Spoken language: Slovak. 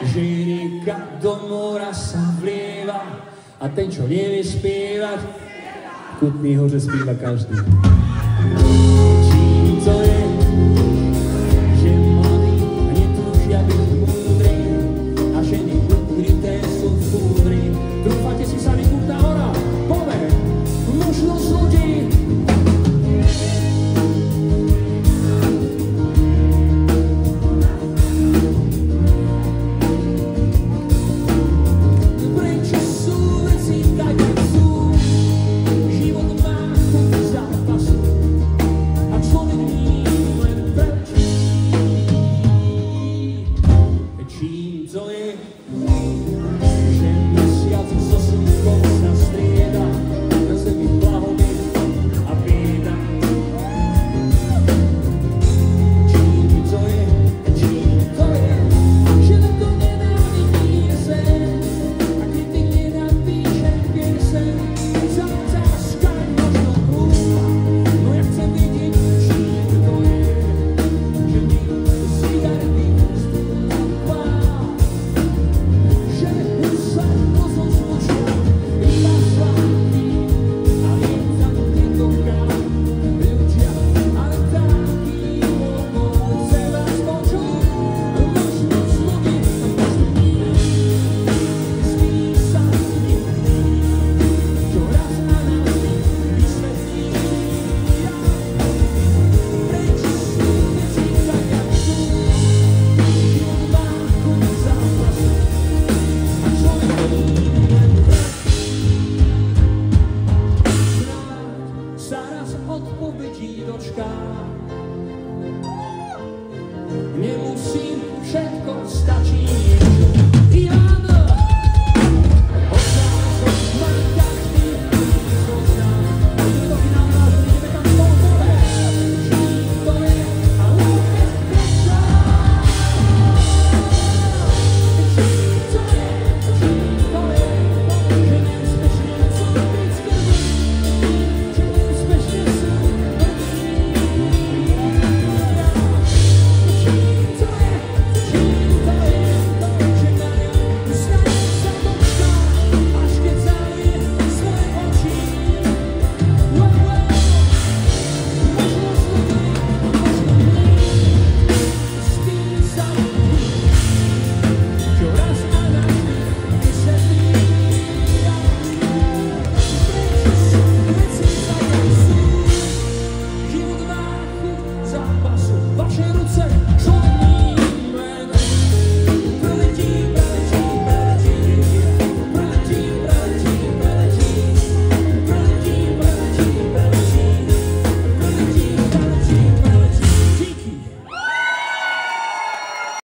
že rieka do mora sa vlieva a ten, čo nevie spievať, v Kutnej Hoře spíva každý. Čím to je, že mladí netúžia byť múdri a ženy ukryté sú fúdri. Trúfate si sami Kutná Hora? Povie, možnosť ľudí. Odpovědí dočká.